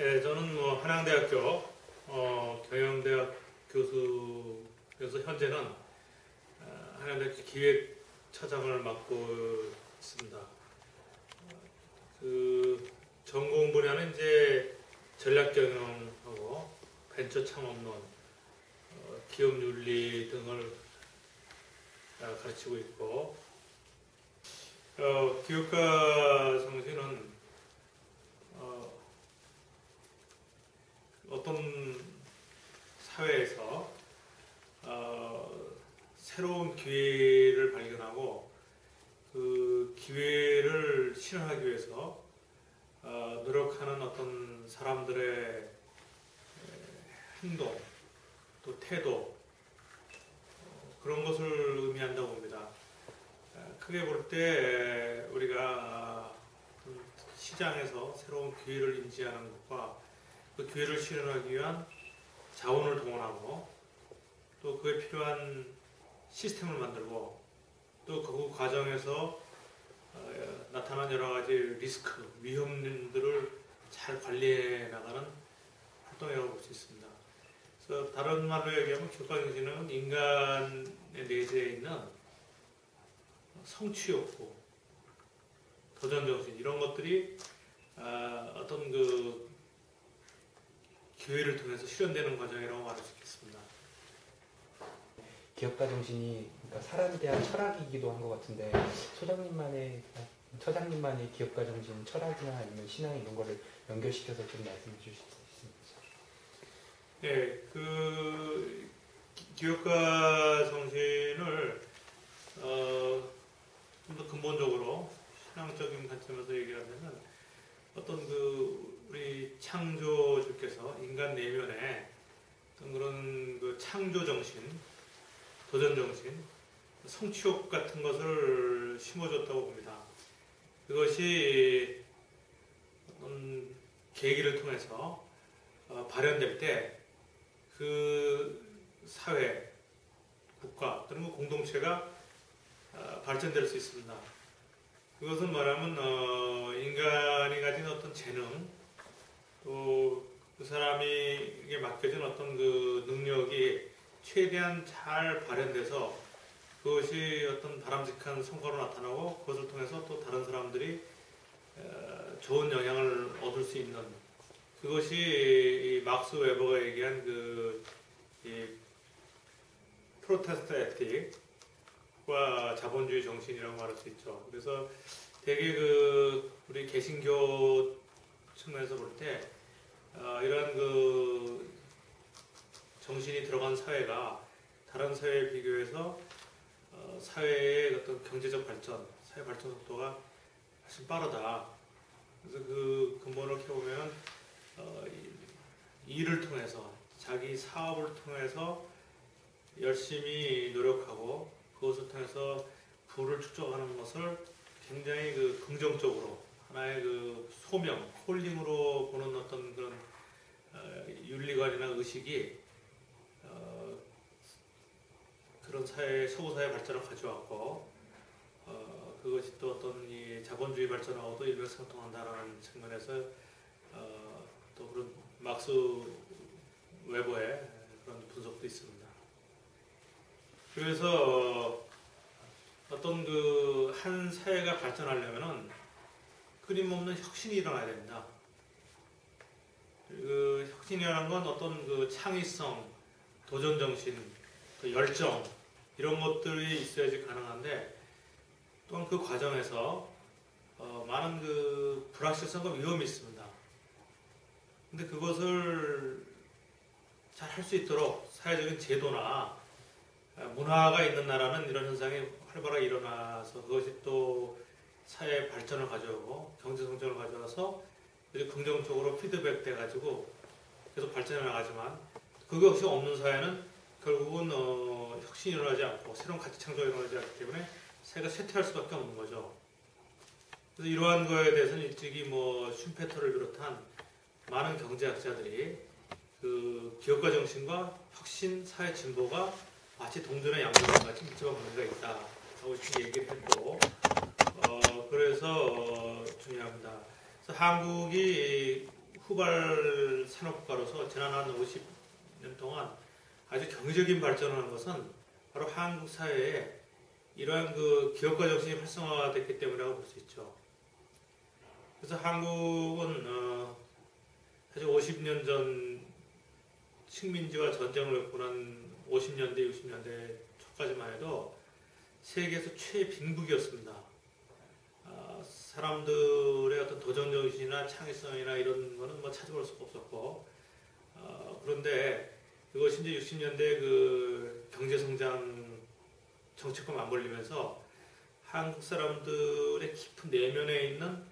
네, 저는 한양대학교 경영대학 교수여서 현재는 한양대학교 기획처장을 맡고 있습니다. 그 전공 분야는 이제 전략경영하고 벤처 창업론, 기업윤리 등을 가르치고 있고, 기업가 정신은 어떤 사회에서 새로운 기회를 발견하고 그 기회를 실현하기 위해서 노력하는 어떤 사람들의 행동 또 태도 그런 것을 의미한다고 봅니다. 크게 볼 때 우리가 시장에서 새로운 기회를 인지하는 것과 그 기회를 실현하기 위한 자원을 동원하고 또 그에 필요한 시스템을 만들고 또 그 과정에서 나타난 여러 가지 리스크, 위험들을 잘 관리해 나가는 활동이라고 볼 수 있습니다. 그래서 다른 말로 얘기하면 기업가 정신은 인간의 내재에 있는 성취 욕구, 도전 정신 이런 것들이 어떤 그 기회를 통해서 실현되는 과정이라고 말할 수 있겠습니다. 기업가 정신이 그러니까 사람에 대한 철학이기도 한 것 같은데 처장님만의 기업가 정신, 철학이나 아니면 신앙 이런 거를 연결시켜서 좀 말씀해 주실 수 있습니까? 네, 그 기업가 정신을 좀 더 근본적으로 신앙적인 관점에서 얘기하면 어떤 그 우리 창조주께서 인간 내면에 어떤 그런 그 창조 정신, 도전 정신, 성취욕 같은 것을 심어줬다고 봅니다. 그것이 어떤 계기를 통해서 발현될 때 그 사회, 국가 또는 그 공동체가 발전될 수 있습니다. 그것은 말하면 인간이 가진 어떤 재능 또 그 사람에게 맡겨진 어떤 그 능력이 최대한 잘 발현돼서 그것이 어떤 바람직한 성과로 나타나고 그것을 통해서 또 다른 사람들이 좋은 영향을 얻을 수 있는 그것이 이 막스 웨버가 얘기한 이 프로테스트 에틱과 자본주의 정신이라고 말할 수 있죠. 그래서 되게 그 우리 개신교 측면에서 볼 때 이러한 그 정신이 들어간 사회가 다른 사회에 비교해서 사회의 어떤 경제적 발전, 사회 발전 속도가 훨씬 빠르다. 그래서 그 근본을 켜보면 일을 통해서 자기 사업을 통해서 열심히 노력하고 그것을 통해서 부를 축적하는 것을 굉장히 그 긍정적으로 하나의 그 소명, 콜링으로 보는 어떤 그런 윤리관이나 의식이 그런 사회, 서구 사회 발전을 가져왔고 그것이 또 어떤 이 자본주의 발전하고도 일맥상통한다라는 측면에서 또 그런 막스 웨버의 그런 분석도 있습니다. 그래서 어떤 그 한 사회가 발전하려면은 끊임없는 혁신이 일어나야 됩니다. 그 혁신이라는 건 어떤 그 창의성, 도전 정신, 또 열정 이런 것들이 있어야지 가능한데 또한 그 과정에서 많은 그 불확실성과 위험이 있습니다. 근데 그것을 잘 할 수 있도록 사회적인 제도나 문화가 있는 나라는 이런 현상이 활발하게 일어나서 그것이 또 사회 발전을 가져오고 경제 성장을 가져와서 긍정적으로 피드백 돼가지고 계속 발전해 나가지만 그것이 없는 사회는 결국은 혁신이 일어나지 않고 새로운 가치 창조가 일어나지 않기 때문에 사회가 쇠퇴할 수밖에 없는 거죠. 그래서 이러한 거에 대해서는 일찍이 슈페터를 비롯한 많은 경제학자들이 그 기업가 정신과 혁신, 사회 진보가 마치 동전의 양면과 같이 밀접한 관계가 있다라고 얘기를 했고 그래서 중요합니다. 그래서 한국이 후발 산업국가로서 지난 한 50년 동안 아주 경제적인 발전을 한 것은 바로 한국 사회에 이러한 그 기업가 정신이 활성화됐기 때문이라고 볼 수 있죠. 그래서 한국은 사실 50년 전 식민지와 전쟁을 겪고 난 50년대, 60년대 초까지만 해도 세계에서 최빈국이었습니다. 사람들의 어떤 도전정신이나 창의성이나 이런 거는 뭐 찾아볼 수가 없었고, 그런데 그것이 이제 60년대 그 경제성장 정책과 맞물리면서 한국 사람들의 깊은 내면에 있는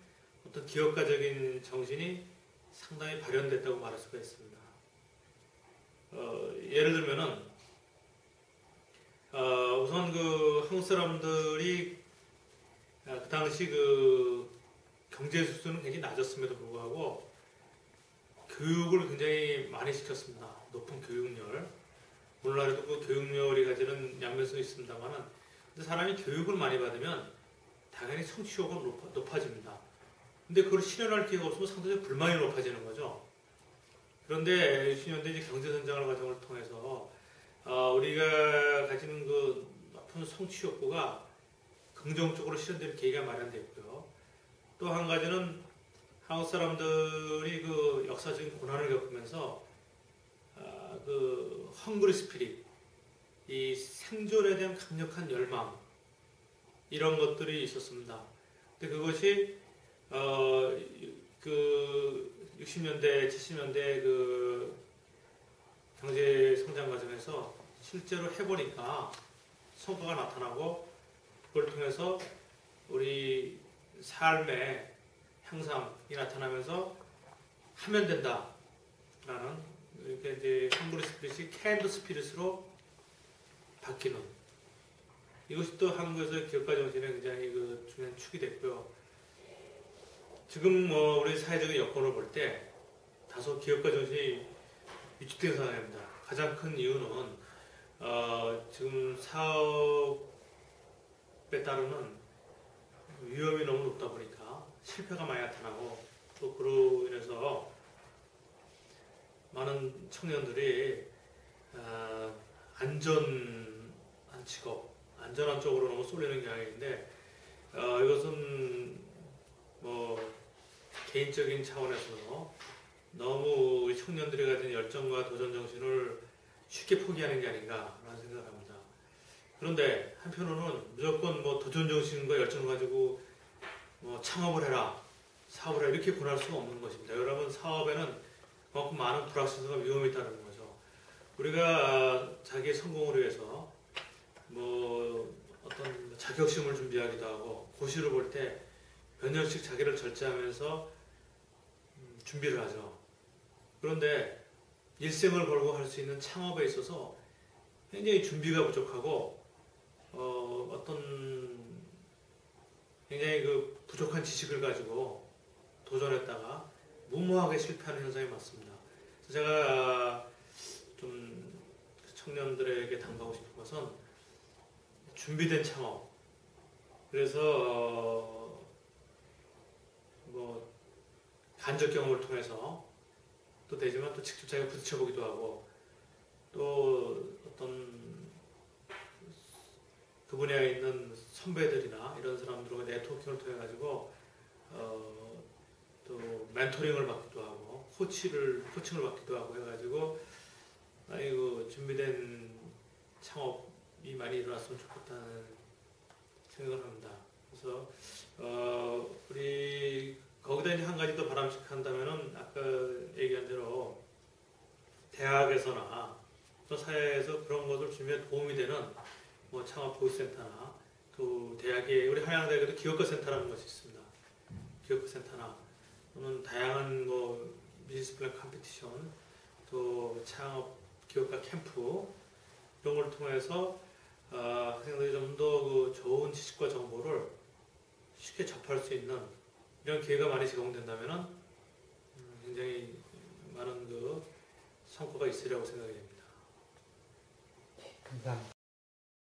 어떤 기업가적인 정신이 상당히 발현됐다고 말할 수가 있습니다. 예를 들면은, 우선 그 한국 사람들이 그 당시 그 경제 수준은 굉장히 낮았음에도 불구하고 교육을 굉장히 많이 시켰습니다. 높은 교육열. 오늘날에도 그 교육열이 가지는 양면성이 있습니다만은, 근데 사람이 교육을 많이 받으면 당연히 성취욕은 높아집니다. 근데 그걸 실현할 기회가 없으면 상대적으로 불만이 높아지는 거죠. 그런데 60년대 이제 경제성장을 과정을 통해서 우리가 가지는 그 높은 성취 욕구가 긍정적으로 실현될 계기가 마련됐고요. 또 한 가지는 한국 사람들이 그 역사적인 고난을 겪으면서 그 헝그리 스피릿, 이 생존에 대한 강력한 열망 이런 것들이 있었습니다. 근데 그것이 그 60년대, 70년대 그 경제 성장 과정에서 실제로 해보니까 성과가 나타나고 그걸 통해서 우리 삶의 향상이 나타나면서 하면 된다라는 이렇게 이제 헝그리 스피릿이 캔드 스피릿으로 바뀌는 이것이 또 한국에서의 기업가 정신의 굉장히 그 중요한 축이 됐고요. 지금 뭐 우리 사회적인 여건을 볼 때 다소 기업가 정신이 위축된 상황입니다. 가장 큰 이유는 지금 사업에 따르는 위험이 너무 높다 보니까 실패가 많이 나타나고 또 그로 인해서 많은 청년들이 안전한 직업, 안전한 쪽으로 너무 쏠리는 경향인데 이것은 뭐 개인적인 차원에서 너무 우리 청년들이 가진 열정과 도전 정신을 쉽게 포기하는 게 아닌가라는 생각을 합니다. 그런데 한편으로는 무조건 뭐 도전 정신과 열정을 가지고 뭐 창업을 해라, 사업을 해라 이렇게 권할 수가 없는 것입니다. 여러분 사업에는 그만큼 많은 불확실성과 위험이 있다는 거죠. 우리가 자기의 성공을 위해서 뭐 어떤 자격시험을 준비하기도 하고 고시를 볼 때 몇 년씩 자기를 절제하면서 준비를 하죠. 그런데 일생을 걸고 할 수 있는 창업에 있어서 굉장히 준비가 부족하고 어떤 굉장히 그 부족한 지식을 가지고 도전했다가 무모하게 실패하는 현상이 많습니다. 그래서 제가 좀 청년들에게 당부하고 싶은 것은 준비된 창업. 그래서 뭐 간접 경험을 통해서 또 되지만 또 직접 자기가 부딪혀보기도 하고 또 어떤 그 분야에 있는 선배들이나 이런 사람들과 네트워킹을 통해 가지고 또 멘토링을 받기도 하고 코칭을 받기도 하고 해가지고 아이고 준비된 창업이 많이 일어났으면 좋겠다는 생각을 합니다. 그래서 우리 거기다 이제 한 가지 더 바람직한다면은 아까 얘기한 대로 대학에서나 또 사회에서 그런 것을 준비에 도움이 되는 뭐 창업 보이센터나 또 대학에 우리 한양대학에도 기업가 센터라는 것이 있습니다. 기업가 센터나 또는 다양한 뭐 비즈니스 플랜 컴피티션 또 창업 기업가 캠프 이런 걸 통해서 학생들이 좀 더 그 좋은 지식과 정보를 쉽게 접할 수 있는 이런 기회가 많이 제공된다면 굉장히 많은 그 성과가 있으리라고 생각이 됩니다. 감사합니다.